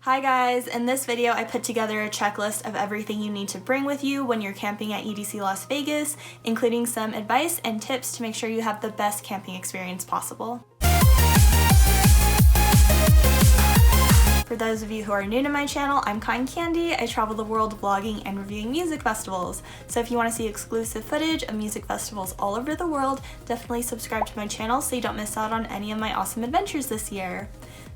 Hi guys, in this video I put together a checklist of everything you need to bring with you when you're camping at EDC Las Vegas, including some advice and tips to make sure you have the best camping experience possible. For those of you who are new to my channel, I'm Cotton Candy. I travel the world vlogging and reviewing music festivals. So if you want to see exclusive footage of music festivals all over the world, definitely subscribe to my channel so you don't miss out on any of my awesome adventures this year.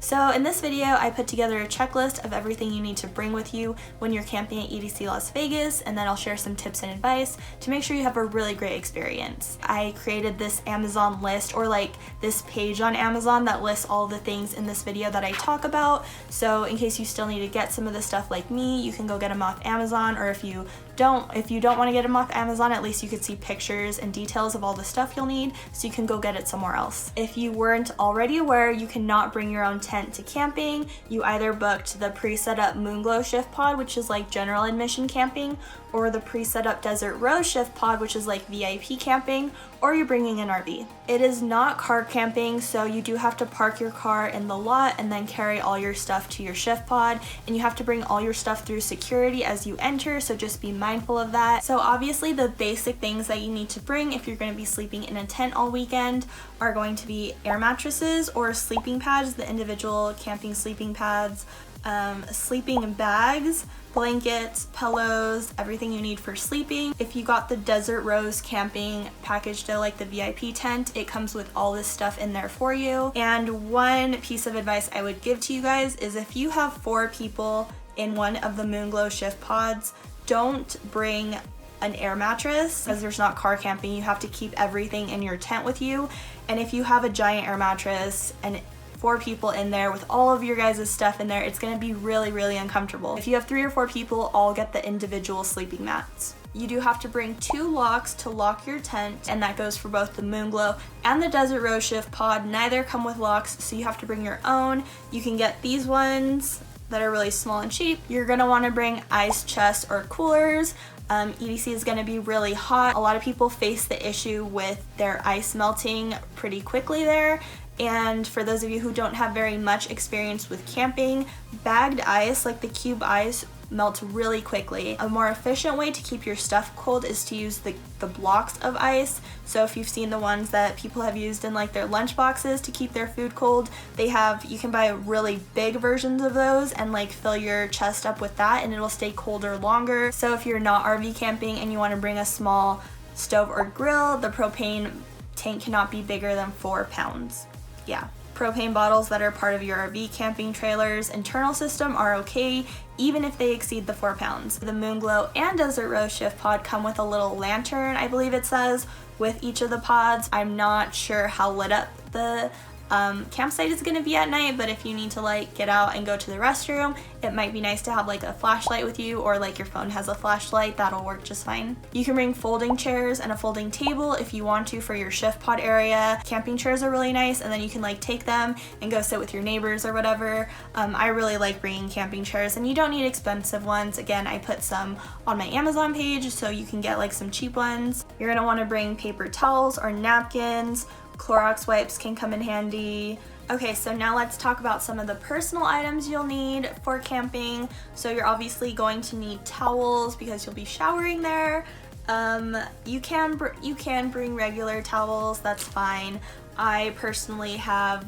So in this video, I put together a checklist of everything you need to bring with you when you're camping at EDC Las Vegas, and then I'll share some tips and advice to make sure you have a really great experience. I created this Amazon list, or like this page on Amazon that lists all the things in this video that I talk about. So in case you still need to get some of the stuff like me, you can go get them off Amazon, or if you don't want to get them off Amazon, at least you could see pictures and details of all the stuff you'll need, so you can go get it somewhere else. If you weren't already aware, you cannot bring your own tent to camping. You either booked the pre-set up Moonglow Shift Pod, which is like general admission camping, or the pre-set up Desert Rose Shift Pod, which is like VIP camping, or you're bringing an RV. It is not car camping, so you do have to park your car in the lot and then carry all your stuff to your shift pod, and you have to bring all your stuff through security as you enter, so just be mindful of that. So obviously the basic things that you need to bring if you're going to be sleeping in a tent all weekend are going to be air mattresses or sleeping pads, the individual camping sleeping pads, sleeping bags, blankets, pillows, everything you need for sleeping. If you got the Desert Rose camping package deal, like the VIP tent, it comes with all this stuff in there for you. And one piece of advice I would give to you guys is if you have 4 people in one of the Moonglow Shift Pods, don't bring an air mattress, because there's not car camping. You have to keep everything in your tent with you. And if you have a giant air mattress and 4 people in there with all of your guys' stuff in there, it's going to be really uncomfortable. If you have 3 or 4 people, all get the individual sleeping mats. You do have to bring 2 locks to lock your tent, and that goes for both the Moonglow and the Desert Rose Shift Pod. Neither come with locks, so you have to bring your own. You can get these ones that are really small and cheap. You're going to want to bring ice chests or coolers. EDC is going to be really hot. A lot of people face the issue with their ice melting pretty quickly there. And for those of you who don't have very much experience with camping, bagged ice, like the cube ice, melts really quickly. A more efficient way to keep your stuff cold is to use the blocks of ice. So if you've seen the ones that people have used in like their lunch boxes to keep their food cold, you can buy really big versions of those and like fill your chest up with that, and it'll stay colder longer. So if you're not RV camping and you want to bring a small stove or grill, the propane tank cannot be bigger than 4 pounds. Yeah. Propane bottles that are part of your RV camping trailer's internal system are okay, even if they exceed the 4 pounds. The Moonglow and Desert Rose Shift Pod come with a little lantern, I believe it says, with each of the pods. I'm not sure how lit up the campsite is going to be at night, but if you need to like get out and go to the restroom, it might be nice to have like a flashlight with you, or like your phone has a flashlight. That'll work just fine. You can bring folding chairs and a folding table if you want to for your shift pod area. Camping chairs are really nice, and then you can like take them and go sit with your neighbors or whatever. I really like bringing camping chairs, and you don't need expensive ones. Again, I put some on my Amazon page, so you can get like some cheap ones. You're gonna want to bring paper towels or napkins. Clorox wipes can come in handy. Okay, so now let's talk about some of the personal items you'll need for camping. So you're obviously going to need towels because you'll be showering there. You can bring regular towels, that's fine. I personally have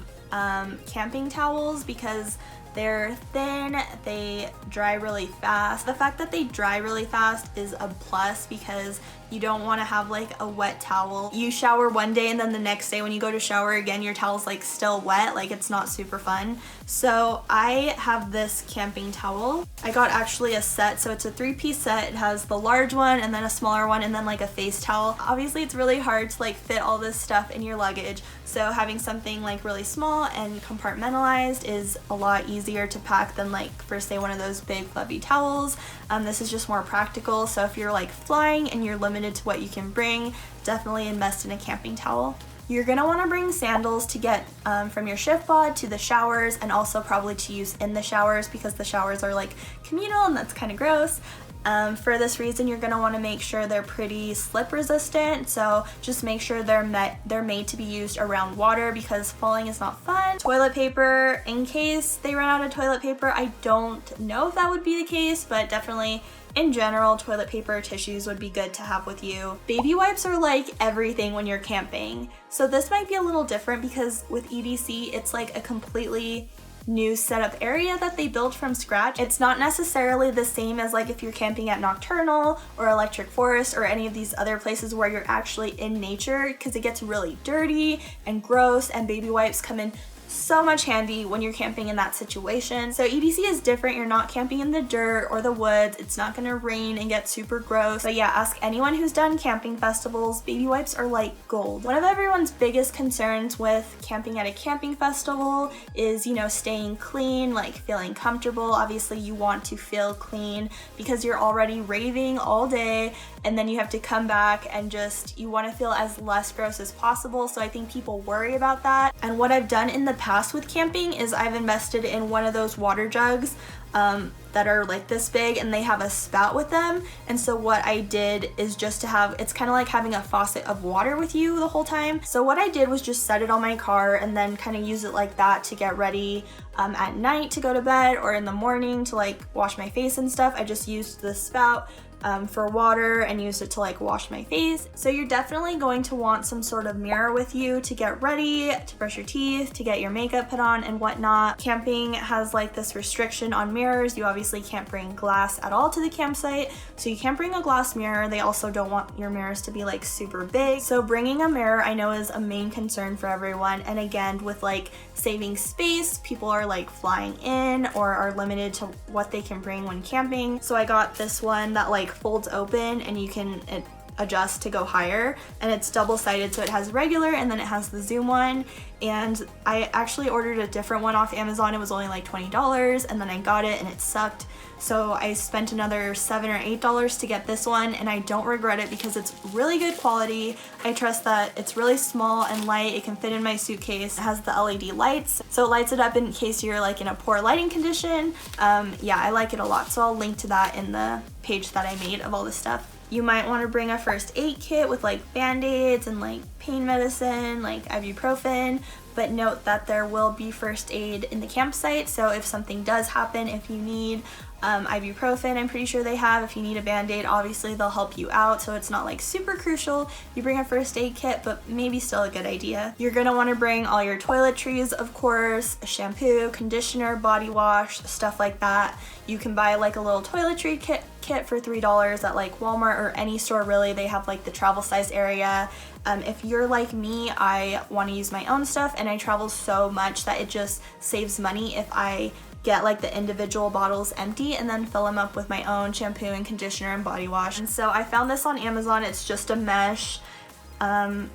camping towels because they're thin, they dry really fast. The fact that they dry really fast is a plus because you don't want to have like a wet towel. You shower one day and then the next day when you go to shower again, your towel's like still wet, like it's not super fun. So I have this camping towel. I got actually a set, so it's a 3-piece set. It has the large one and then a smaller one and then like a face towel. Obviously it's really hard to like fit all this stuff in your luggage, so having something like really small and compartmentalized is a lot easier to pack than like for say one of those big fluffy towels. This is just more practical, so if you're like flying and you're limited to what you can bring, definitely invest in a camping towel. You're gonna wanna bring sandals to get from your shift pod to the showers, and also probably to use in the showers because the showers are like communal and that's kind of gross. For this reason, you're gonna wanna make sure they're pretty slip resistant, so just make sure they're made to be used around water because falling is not fun. Toilet paper, in case they run out of toilet paper, I don't know if that would be the case, but definitely in general, toilet paper, tissues would be good to have with you. Baby wipes are like everything when you're camping. So this might be a little different because with EDC, it's like a completely new setup area that they built from scratch. It's not necessarily the same as like if you're camping at Nocturnal or Electric Forest or any of these other places where you're actually in nature, because it gets really dirty and gross, and baby wipes come in so much handy when you're camping in that situation. So EDC is different. You're not camping in the dirt or the woods. It's not gonna rain and get super gross. But yeah, ask anyone who's done camping festivals. Baby wipes are like gold. One of everyone's biggest concerns with camping at a camping festival is, you know, staying clean, like feeling comfortable. Obviously you want to feel clean because you're already raving all day, and then you have to come back and just, you want to feel as less gross as possible. So I think people worry about that. And what I've done in the past with camping is I've invested in one of those water jugs that are like this big, and they have a spout with them. And so what I did is just to have, it's kind of like having a faucet of water with you the whole time. So what I did was just set it on my car and then kind of use it like that to get ready at night to go to bed, or in the morning to like wash my face and stuff. I just used the spout for water and used it to like wash my face. So you're definitely going to want some sort of mirror with you to get ready, to brush your teeth, to get your makeup put on and whatnot. Camping has like this restriction on mirrors. You obviously can't bring glass at all to the campsite, so you can't bring a glass mirror. They also don't want your mirrors to be like super big. So bringing a mirror I know is a main concern for everyone, and again with like saving space, people are like flying in or are limited to what they can bring when camping. So I got this one that like folds open and you can adjust to go higher, and it's double-sided, so it has regular and then it has the zoom one. And I actually ordered a different one off Amazon. It was only like $20, and then I got it and it sucked. So I spent another $7 or $8 to get this one, and I don't regret it because it's really good quality. I trust that it's really small and light. It can fit in my suitcase. It has the LED lights, so it lights it up in case you're like in a poor lighting condition. Yeah, I like it a lot. So I'll link to that in the page that I made of all this stuff. You might want to bring a first aid kit with like band-aids and like pain medicine, like ibuprofen, but note that there will be first aid in the campsite. So if something does happen, if you need ibuprofen, I'm pretty sure they have. If you need a band-aid, obviously they'll help you out, so it's not like super crucial. You bring a first aid kit, but maybe still a good idea. You're gonna want to bring all your toiletries, of course, shampoo, conditioner, body wash, stuff like that. You can buy like a little toiletry kit for $3 at like Walmart or any store really. They have like the travel size area. If you're like me, I want to use my own stuff, and I travel so much that it just saves money if I get like the individual bottles empty and then fill them up with my own shampoo and conditioner and body wash. And so I found this on Amazon. It's just a mesh,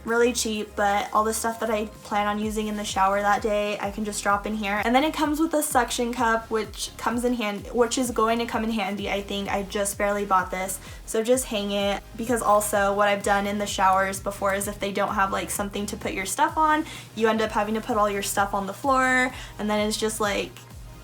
really cheap, but all the stuff that I plan on using in the shower that day I can just drop in here. And then it comes with a suction cup, which is going to come in handy. I think I just barely bought this, so just hang it, because also what I've done in the showers before is if they don't have like something to put your stuff on, you end up having to put all your stuff on the floor, and then it's just like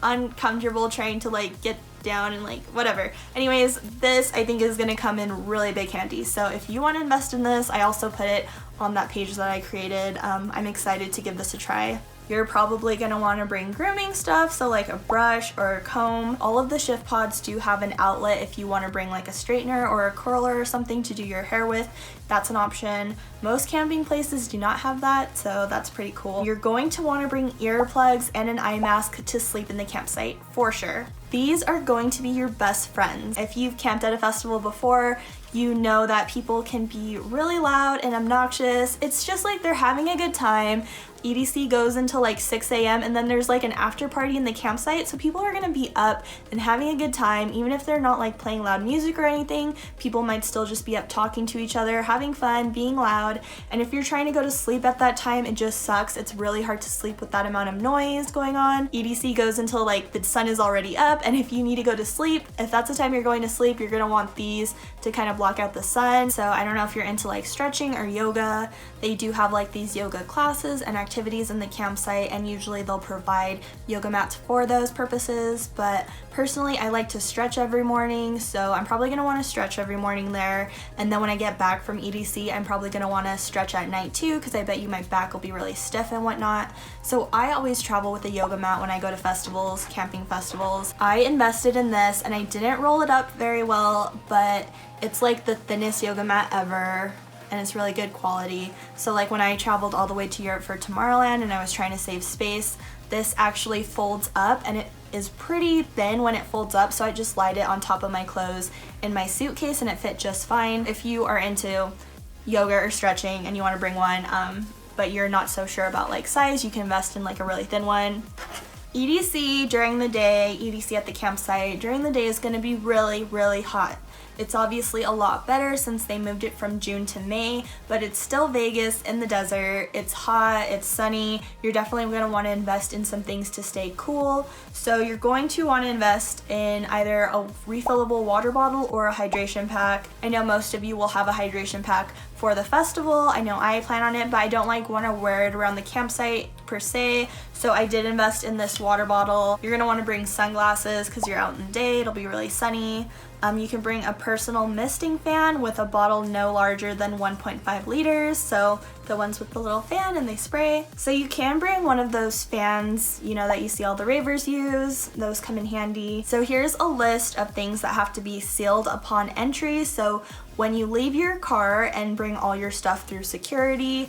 uncomfortable trying to like get down and like whatever. Anyways, this I think is gonna come in really big handy. So if you want to invest in this, I also put it on that page that I created. I'm excited to give this a try. You're probably gonna want to bring grooming stuff, so like a brush or a comb. All of the shift pods do have an outlet if you want to bring like a straightener or a curler or something to do your hair with. That's an option. Most camping places do not have that, so that's pretty cool. You're going to want to bring earplugs and an eye mask to sleep in the campsite, for sure. These are going to be your best friends. If you've camped at a festival before, you know that people can be really loud and obnoxious. It's just like they're having a good time. EDC goes until like 6 a.m. and then there's like an after party in the campsite, so people are gonna be up and having a good time. Even if they're not like playing loud music or anything, people might still just be up talking to each other, having fun, being loud. And if you're trying to go to sleep at that time, it just sucks. It's really hard to sleep with that amount of noise going on. EDC goes until like the sun is already up, and if you need to go to sleep, if that's the time you're going to sleep, you're gonna want these to kind of block out the sun. So I don't know if you're into like stretching or yoga, they do have like these yoga classes and activities activities in the campsite, and usually they'll provide yoga mats for those purposes, but personally I like to stretch every morning, so I'm probably going to want to stretch every morning there, and then when I get back from EDC I'm probably going to want to stretch at night too, because I bet you my back will be really stiff and whatnot. So I always travel with a yoga mat when I go to festivals, camping festivals. I invested in this and I didn't roll it up very well, but it's like the thinnest yoga mat ever, and it's really good quality. So like when I traveled all the way to Europe for Tomorrowland and I was trying to save space, this actually folds up, and it is pretty thin when it folds up, so I just slide it on top of my clothes in my suitcase and it fit just fine. If you are into yoga or stretching and you want to bring one, but you're not so sure about like size, you can invest in like a really thin one. EDC during the day, EDC at the campsite during the day is going to be really, really hot. It's obviously a lot better since they moved it from June to May, but it's still Vegas in the desert. It's hot, it's sunny. You're definitely going to want to invest in some things to stay cool. So you're going to want to invest in either a refillable water bottle or a hydration pack. I know most of you will have a hydration pack for the festival. I know I plan on it, but I don't want to wear it around the campsite per se, so I did invest in this water bottle. You're going to want to bring sunglasses because you're out in the day, it'll be really sunny. You can bring a personal misting fan with a bottle no larger than 1.5 liters, so the ones with the little fan and they spray. So you can bring one of those fans, you know, that you see all the ravers use. Those come in handy. So here's a list of things that have to be sealed upon entry. So when you leave your car and bring all your stuff through security,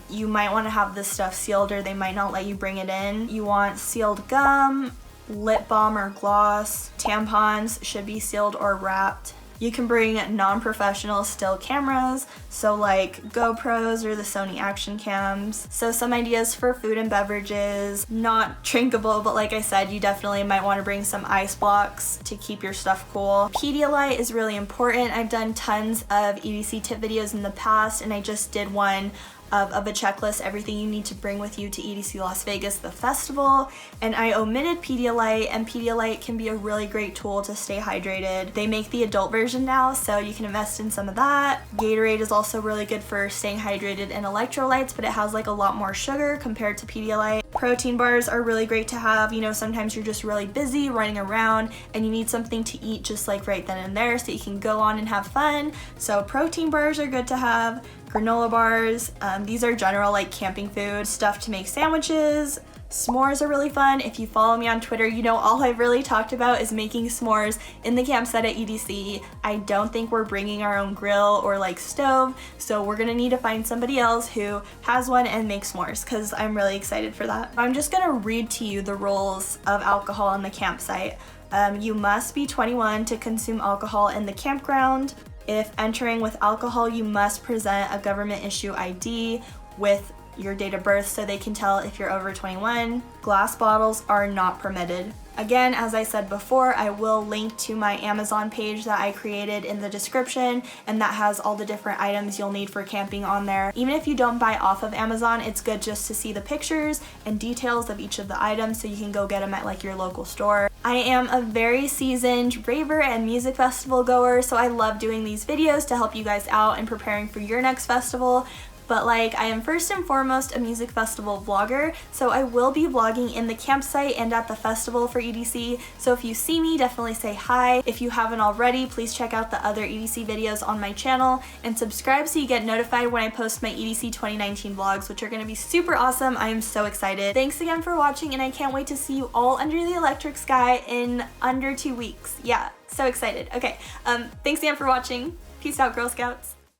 you might want to have this stuff sealed or they might not let you bring it in. You want sealed gum, lip balm or gloss, tampons should be sealed or wrapped. You can bring non-professional still cameras, so like GoPros or the Sony action cams. So some ideas for food and beverages, not drinkable, but like I said, you definitely might want to bring some ice blocks to keep your stuff cool. Pedialyte is really important. I've done tons of EDC tip videos in the past, and I just did one of a checklist, everything you need to bring with you to EDC Las Vegas, the festival, and I omitted Pedialyte, and Pedialyte can be a really great tool to stay hydrated. They make the adult version now, so you can invest in some of that. Gatorade is also really good for staying hydrated, and electrolytes, but it has like a lot more sugar compared to Pedialyte. Protein bars are really great to have. You know, sometimes you're just really busy running around and you need something to eat just like right then and there so you can go on and have fun. So protein bars are good to have. Granola bars, these are general like camping food, stuff to make sandwiches. S'mores are really fun. If you follow me on Twitter, you know all I've really talked about is making s'mores in the campsite at EDC. I don't think we're bringing our own grill or like stove, so we're gonna need to find somebody else who has one and make s'mores, because I'm really excited for that. I'm just gonna read to you the rules of alcohol on the campsite. You must be 21 to consume alcohol in the campground. If entering with alcohol, you must present a government issue ID with your date of birth so they can tell if you're over 21. Glass bottles are not permitted. Again, as I said before, I will link to my Amazon page that I created in the description, and that has all the different items you'll need for camping on there. Even if you don't buy off of Amazon, it's good just to see the pictures and details of each of the items so you can go get them at like your local store. I am a very seasoned raver and music festival goer, so I love doing these videos to help you guys out in preparing for your next festival. But like, I am first and foremost a music festival vlogger, so I will be vlogging in the campsite and at the festival for EDC, so if you see me, definitely say hi. If you haven't already, please check out the other EDC videos on my channel and subscribe so you get notified when I post my EDC 2019 vlogs, which are going to be super awesome. I am so excited. Thanks again for watching, and I can't wait to see you all under the electric sky in under 2 weeks. Yeah, so excited. Okay, thanks again for watching. Peace out, Girl Scouts.